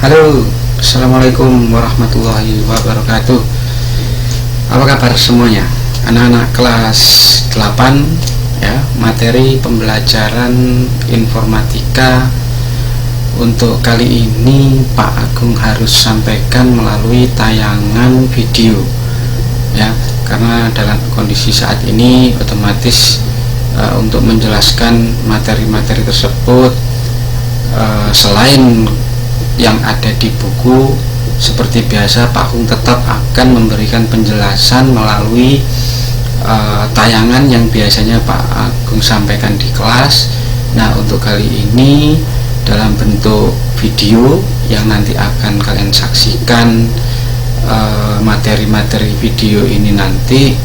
Halo, assalamualaikum warahmatullahi wabarakatuh. Apa kabar semuanya? Anak-anak kelas 8 ya, materi pembelajaran informatika. Untuk kali ini Pak Agung harus sampaikan melalui tayangan video ya, karena dalam kondisi saat ini otomatis untuk menjelaskan materi-materi tersebut selain yang ada di buku, seperti biasa Pak Agung tetap akan memberikan penjelasan melalui tayangan yang biasanya Pak Agung sampaikan di kelas. Nah, untuk kali ini dalam bentuk video yang nanti akan kalian saksikan. Materi-materi video ini nanti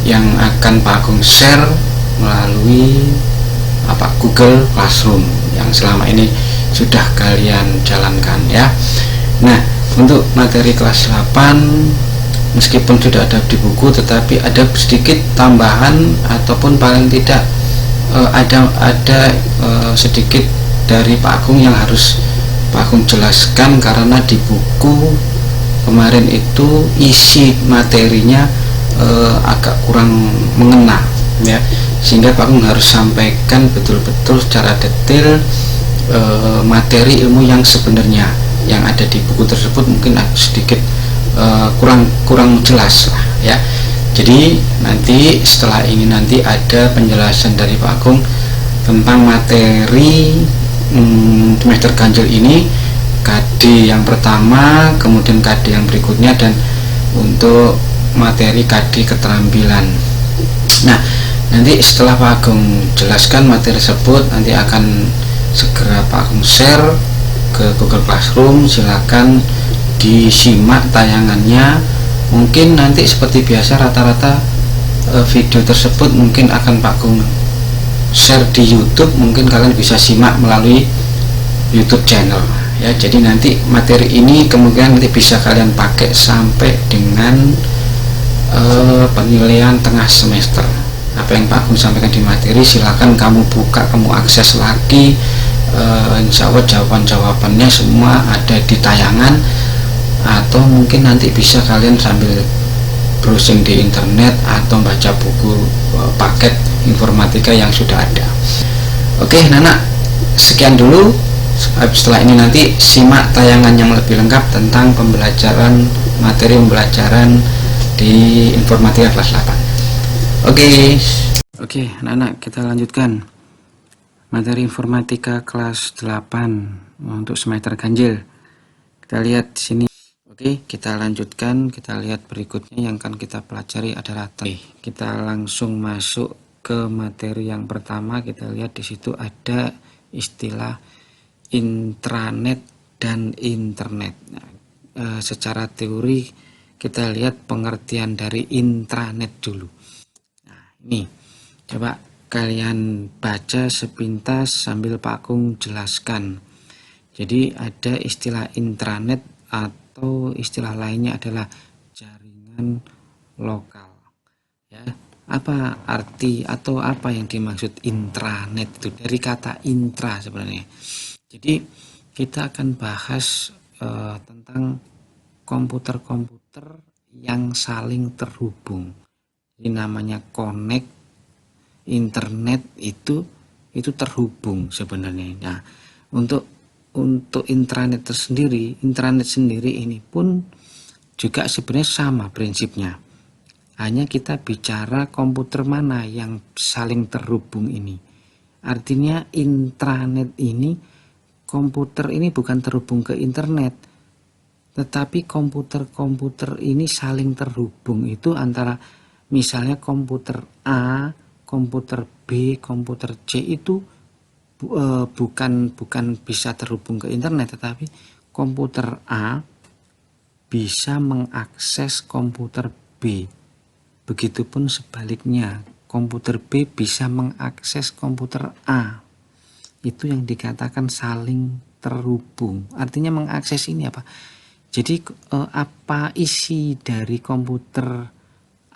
yang akan Pak Agung share melalui Google Classroom yang selama ini sudah kalian jalankan ya. Nah, untuk materi kelas 8 meskipun sudah ada di buku, tetapi ada sedikit tambahan ataupun paling tidak ada sedikit dari Pak Agung yang harus Pak Agung jelaskan, karena di buku kemarin itu isi materinya agak kurang mengena ya, sehingga Pak Agung harus sampaikan betul-betul secara detail materi ilmu yang sebenarnya yang ada di buku tersebut mungkin sedikit kurang jelas lah ya. Jadi nanti setelah ini nanti ada penjelasan dari Pak Agung tentang materi semester ganjil ini, KD yang pertama, kemudian KD yang berikutnya, dan untuk materi KD keterampilan. Nah, nanti setelah Pak Agung jelaskan materi tersebut, nanti akan segera Pak Agung share ke Google Classroom. Silakan disimak tayangannya. Mungkin nanti seperti biasa rata-rata video tersebut mungkin akan Pak Agung share di YouTube. Mungkin kalian bisa simak melalui YouTube channel ya. Jadi nanti materi ini kemungkinan nanti bisa kalian pakai sampai dengan penilaian tengah semester. Apa yang Pak Agung sampaikan di materi silakan kamu buka, kamu akses lagi. Insya Allah jawaban-jawabannya semua ada di tayangan, atau mungkin nanti bisa kalian sambil browsing di internet atau baca buku paket informatika yang sudah ada. Oke, Nana, sekian dulu. Setelah ini nanti simak tayangan yang lebih lengkap tentang pembelajaran materi pembelajaran di informatika kelas 8. Oke, anak-anak, kita lanjutkan materi informatika kelas 8 untuk semester ganjil. Kita lihat di sini. Oke, kita lanjutkan. Kita lihat berikutnya yang akan kita pelajari adalah kita langsung masuk ke materi yang pertama. Kita lihat di situ ada istilah intranet dan internet. Nah, secara teori kita lihat pengertian dari intranet dulu. Nah, ini coba kalian baca sepintas sambil Pak Agung jelaskan. Jadi ada istilah intranet atau istilah lainnya adalah jaringan lokal ya. Apa arti atau apa yang dimaksud intranet itu? Dari kata intra sebenarnya. Jadi kita akan bahas tentang komputer-komputer yang saling terhubung. Ini namanya connect. Internet itu terhubung sebenarnya. Nah, untuk intranet sendiri ini pun juga sebenarnya sama prinsipnya. Hanya kita bicara komputer mana yang saling terhubung ini. Artinya intranet ini, komputer ini bukan terhubung ke internet, tetapi komputer-komputer ini saling terhubung itu antara misalnya komputer A, komputer B, komputer C itu bukan bisa terhubung ke internet, tetapi komputer A bisa mengakses komputer B. Begitupun sebaliknya, komputer B bisa mengakses komputer A. Itu yang dikatakan saling terhubung. Artinya mengakses ini apa? Jadi apa isi dari komputer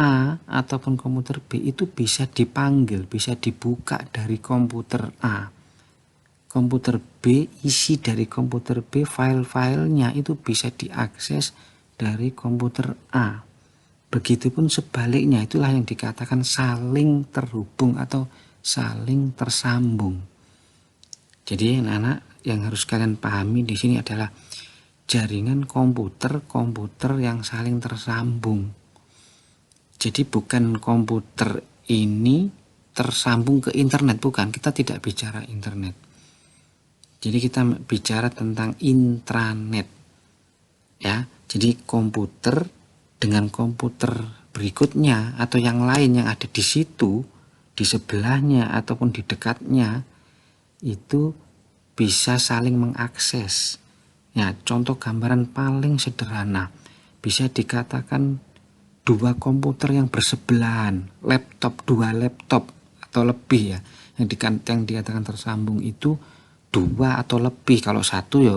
A ataupun komputer B itu bisa dipanggil, bisa dibuka dari komputer A. komputer B, isi dari komputer B, file-filenya itu bisa diakses dari komputer A. Begitupun sebaliknya, itulah yang dikatakan saling terhubung atau saling tersambung. Jadi anak-anak yang harus kalian pahami di sini adalah jaringan komputer yang saling tersambung. Jadi bukan komputer ini tersambung ke internet, bukan. Kita tidak bicara internet. Jadi kita bicara tentang intranet. Ya, jadi komputer dengan komputer berikutnya atau yang lain yang ada di situ, di sebelahnya ataupun di dekatnya, itu bisa saling mengakses. Ya, contoh gambaran paling sederhana, bisa dikatakan dua komputer yang bersebelahan, dua laptop atau lebih ya, yang dikatakan tersambung itu dua atau lebih. Kalau satu ya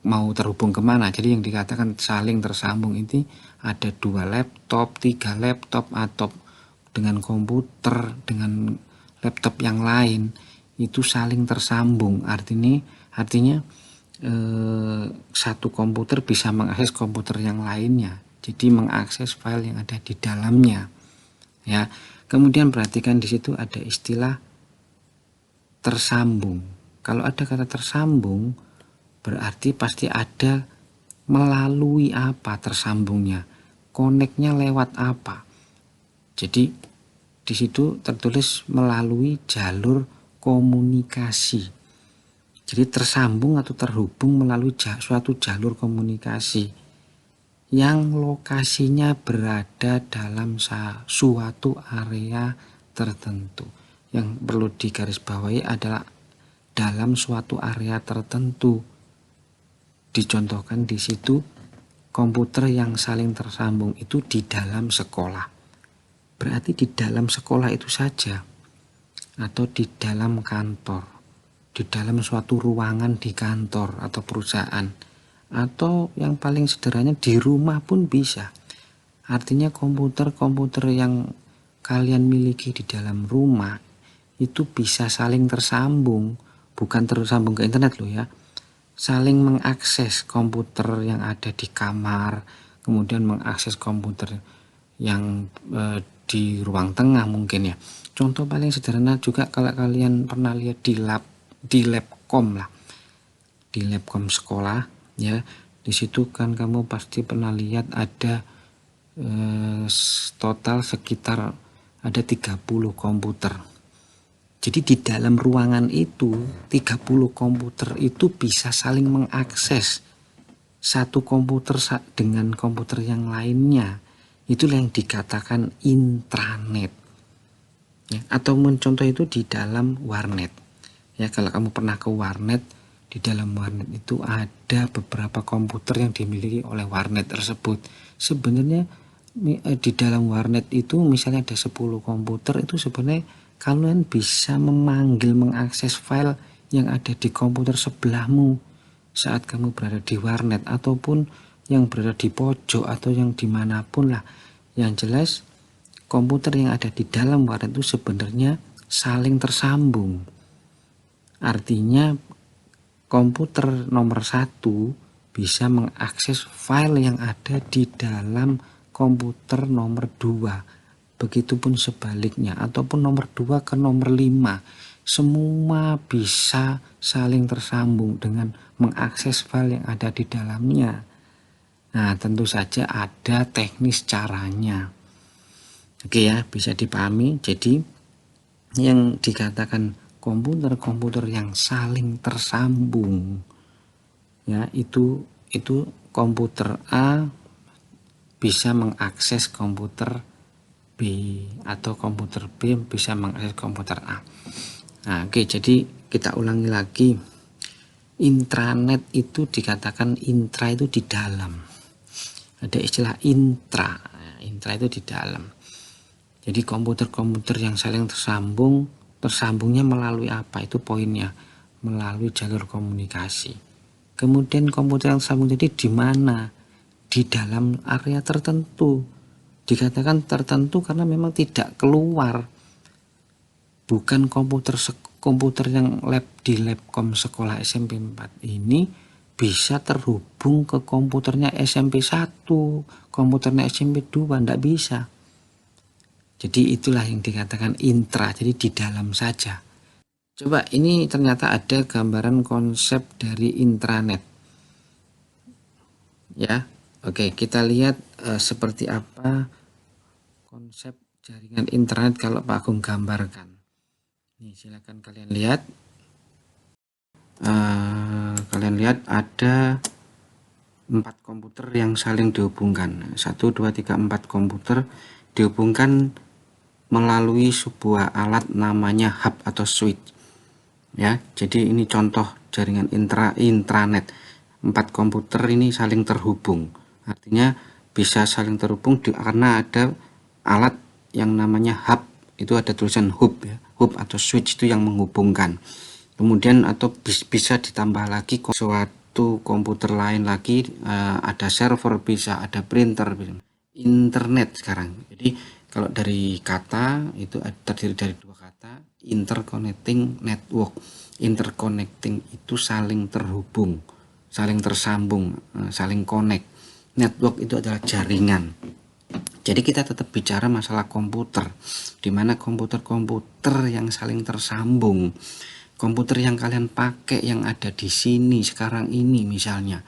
mau terhubung kemana. Jadi yang dikatakan saling tersambung ini ada dua laptop, tiga laptop, atau dengan komputer, dengan laptop yang lain itu saling tersambung. Artinya satu komputer bisa mengakses komputer yang lainnya. Jadi mengakses file yang ada di dalamnya. Ya. Kemudian perhatikan di situ ada istilah tersambung. Kalau ada kata tersambung, berarti pasti ada melalui apa tersambungnya, koneknya lewat apa. Jadi di situ tertulis melalui jalur komunikasi. Jadi tersambung atau terhubung melalui suatu jalur komunikasi yang lokasinya berada dalam suatu area tertentu. Yang perlu digarisbawahi adalah dalam suatu area tertentu. Dicontohkan di situ komputer yang saling tersambung itu di dalam sekolah. Berarti di dalam sekolah itu saja, atau di dalam kantor, di dalam suatu ruangan di kantor atau perusahaan, atau yang paling sederhananya di rumah pun bisa. Artinya komputer yang kalian miliki di dalam rumah itu bisa saling tersambung, bukan tersambung ke internet loh ya. Saling mengakses komputer yang ada di kamar, kemudian mengakses komputer yang di ruang tengah mungkin ya. Contoh paling sederhana juga kalau kalian pernah lihat di labcom lah, di labcom sekolah ya, di situ kan kamu pasti pernah lihat ada total sekitar ada 30 komputer. Jadi di dalam ruangan itu 30 komputer itu bisa saling mengakses satu komputer dengan komputer yang lainnya. Itulah yang dikatakan intranet. Ya, atau contoh itu di dalam warnet. Ya, kalau kamu pernah ke warnet, di dalam warnet itu ada beberapa komputer yang dimiliki oleh warnet tersebut. Sebenarnya di dalam warnet itu misalnya ada 10 komputer, itu sebenarnya kalian bisa mengakses file yang ada di komputer sebelahmu saat kamu berada di warnet, ataupun yang berada di pojok atau yang dimanapun lah. Yang jelas komputer yang ada di dalam warnet itu sebenarnya saling tersambung. Artinya komputer nomor 1 bisa mengakses file yang ada di dalam komputer nomor 2. Begitupun sebaliknya, ataupun nomor 2 ke nomor 5. Semua bisa saling tersambung dengan mengakses file yang ada di dalamnya. Nah, tentu saja ada teknis caranya. Oke ya, bisa dipahami. Jadi yang dikatakan komputer yang saling tersambung ya, itu komputer A bisa mengakses komputer B, atau komputer B bisa mengakses komputer A. Nah, oke, jadi kita ulangi lagi. Intranet itu dikatakan intra itu di dalam. Ada istilah intra. Intra itu di dalam. Jadi komputer yang saling tersambungnya melalui apa? Itu poinnya, melalui jalur komunikasi. Kemudian komputer yang tersambung jadi di mana? Di dalam area tertentu. Dikatakan tertentu karena memang tidak keluar bukan komputer yang di Labcom sekolah SMP 4 ini bisa terhubung ke komputernya SMP 1, komputernya SMP 2, enggak bisa. Jadi itulah yang dikatakan intra, jadi di dalam saja. Coba ini ternyata ada gambaran konsep dari intranet. Ya, oke, kita lihat seperti apa konsep jaringan internet kalau Pak Agung gambarkan. Nih, silakan kalian lihat. Kalian lihat ada 4 komputer yang saling dihubungkan. 1, 2, 3, 4 komputer dihubungkan melalui sebuah alat namanya hub atau switch. Ya, jadi ini contoh jaringan intranet. 4 komputer ini saling terhubung. Artinya bisa saling terhubung karena ada alat yang namanya hub. Itu ada tulisan hub ya. Hub atau switch itu yang menghubungkan. Kemudian atau bisa ditambah lagi suatu komputer lain lagi, ada server, bisa ada printer, internet sekarang. Jadi kalau dari kata itu terdiri dari 2 kata, interconnecting network. Interconnecting itu saling terhubung, saling tersambung, saling connect. Network itu adalah jaringan. Jadi kita tetap bicara masalah komputer, di mana komputer-komputer yang saling tersambung. Komputer yang kalian pakai yang ada di sini sekarang ini misalnya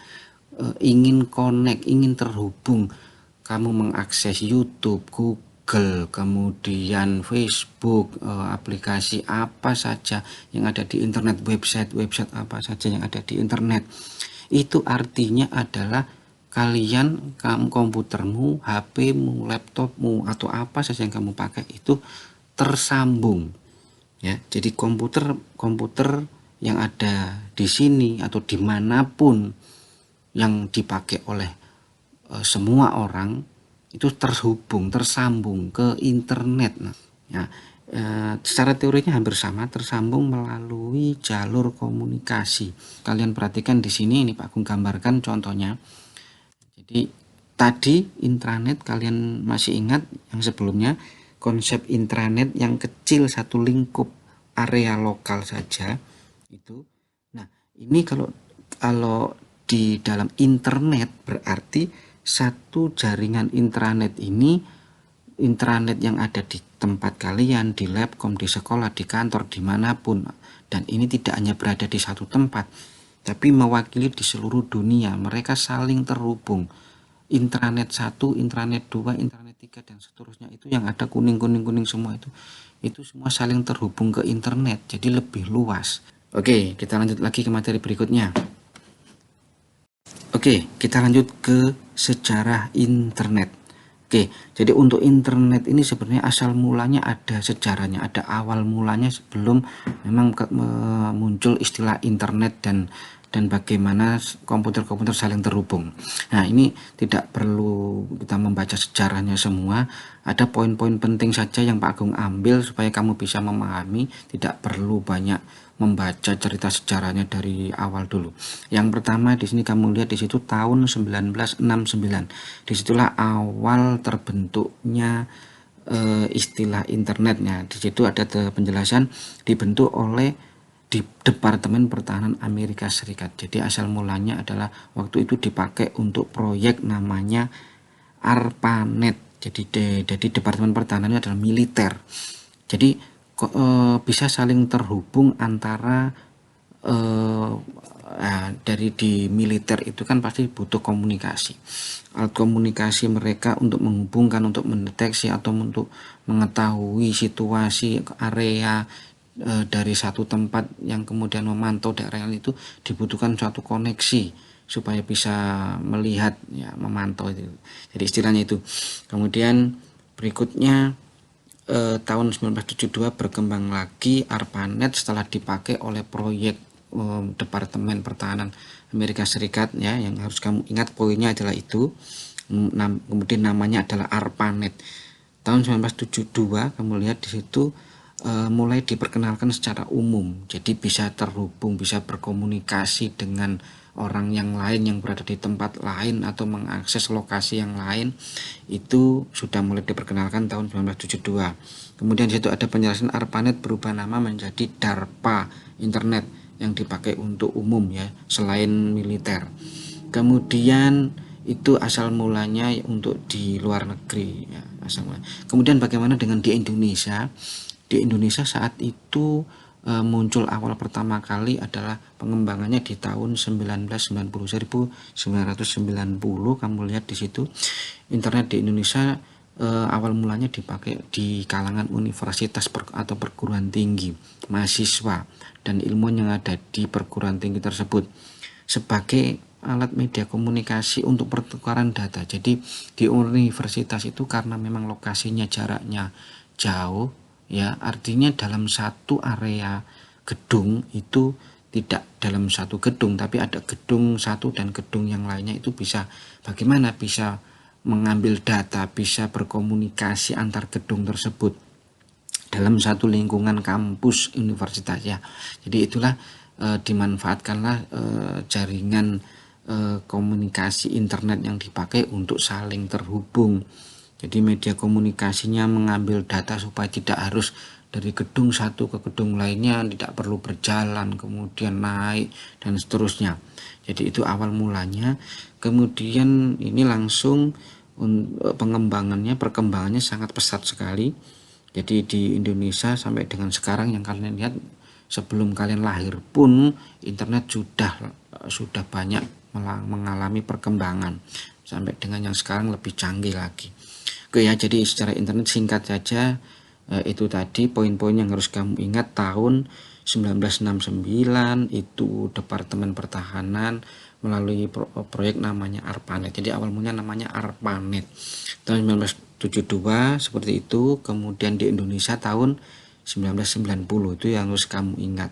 ingin connect, ingin terhubung, kamu mengakses YouTube, Google, kemudian Facebook, aplikasi apa saja yang ada di internet, website apa saja yang ada di internet, itu artinya adalah kalian, komputermu, HP-mu, laptopmu, atau apa saja yang kamu pakai itu tersambung. Ya, jadi komputer yang ada di sini atau dimanapun yang dipakai oleh semua orang itu terhubung, tersambung ke internet. Nah, ya, secara teorinya hampir sama, tersambung melalui jalur komunikasi. Kalian perhatikan di sini, ini Pak Agung gambarkan contohnya. Jadi tadi intranet, kalian masih ingat yang sebelumnya? Konsep intranet yang kecil, satu lingkup area lokal saja itu. Nah, ini kalau di dalam internet berarti satu jaringan intranet ini, intranet yang ada di tempat kalian, di Labcom, di sekolah, di kantor, dimanapun, dan ini tidak hanya berada di satu tempat tapi mewakili di seluruh dunia. Mereka saling terhubung. Intranet 1, intranet 2, intranet 3 dan seterusnya, itu yang ada kuning semua itu semua saling terhubung ke internet, jadi lebih luas. Oke, kita lanjut lagi ke materi berikutnya. Oke, kita lanjut ke sejarah internet. Oke, jadi untuk internet ini sebenarnya asal mulanya ada sejarahnya, ada awal mulanya sebelum memang muncul istilah internet dan bagaimana komputer-komputer saling terhubung. Nah, ini tidak perlu kita membaca sejarahnya semua, ada poin-poin penting saja yang Pak Agung ambil supaya kamu bisa memahami, tidak perlu banyak membaca cerita sejarahnya dari awal dulu. Yang pertama di sini kamu lihat di situ tahun 1969. Disitulah awal terbentuknya istilah internetnya. Di situ ada penjelasan dibentuk oleh di Departemen Pertahanan Amerika Serikat. Jadi asal mulanya adalah waktu itu dipakai untuk proyek namanya ARPANET. Jadi Departemen Pertahanan adalah militer. Jadi bisa saling terhubung antara dari di militer itu kan pasti butuh komunikasi. Alat komunikasi mereka untuk menghubungkan, untuk mendeteksi atau untuk mengetahui situasi area dari satu tempat yang kemudian memantau daerah itu dibutuhkan suatu koneksi supaya bisa melihat, ya, memantau itu. Jadi istilahnya itu. Kemudian berikutnya tahun 1972 berkembang lagi ARPANET setelah dipakai oleh proyek Departemen Pertahanan Amerika Serikat, ya, yang harus kamu ingat poinnya adalah itu. Kemudian namanya adalah ARPANET. Tahun 1972 kamu lihat di situ mulai diperkenalkan secara umum, jadi bisa terhubung, bisa berkomunikasi dengan orang yang lain yang berada di tempat lain atau mengakses lokasi yang lain itu sudah mulai diperkenalkan tahun 1972. Kemudian di situ ada penjelasan ARPANET berubah nama menjadi DARPA Internet yang dipakai untuk umum ya, selain militer. Kemudian itu asal mulanya untuk di luar negeri ya, asal mulanya. Kemudian bagaimana dengan di Indonesia? Di Indonesia saat itu muncul awal pertama kali adalah pengembangannya di tahun 1990. Kamu lihat di situ internet di Indonesia awal mulanya dipakai di kalangan universitas atau perguruan tinggi, mahasiswa dan ilmuwan yang ada di perguruan tinggi tersebut sebagai alat media komunikasi untuk pertukaran data. Jadi di universitas itu karena memang lokasinya jaraknya jauh ya, artinya dalam satu area gedung itu tidak dalam satu gedung, tapi ada gedung satu dan gedung yang lainnya itu bisa bagaimana bisa mengambil data, bisa berkomunikasi antar gedung tersebut dalam satu lingkungan kampus universitas ya. Jadi itulah dimanfaatkanlah jaringan komunikasi internet yang dipakai untuk saling terhubung. Jadi media komunikasinya mengambil data supaya tidak harus dari gedung satu ke gedung lainnya, tidak perlu berjalan kemudian naik dan seterusnya. Jadi itu awal mulanya. Kemudian ini langsung perkembangannya sangat pesat sekali. Jadi di Indonesia sampai dengan sekarang yang kalian lihat, sebelum kalian lahir pun internet sudah banyak mengalami perkembangan sampai dengan yang sekarang lebih canggih lagi. Oke ya, jadi secara internet singkat saja itu tadi poin-poin yang harus kamu ingat. Tahun 1969 itu Departemen Pertahanan melalui proyek namanya ARPANET. Jadi awal mulanya namanya ARPANET. Tahun 1972 seperti itu. Kemudian di Indonesia tahun 1990 itu yang harus kamu ingat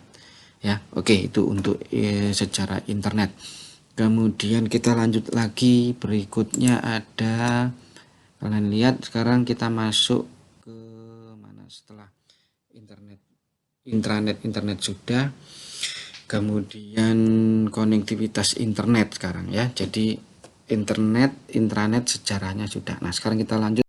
ya. Oke, itu untuk sejarah internet. Kemudian kita lanjut lagi, berikutnya ada, kalian lihat sekarang kita masuk ke mana setelah internet sudah, kemudian konektivitas internet sekarang ya. Jadi internet, intranet sejarahnya sudah. Nah sekarang kita lanjut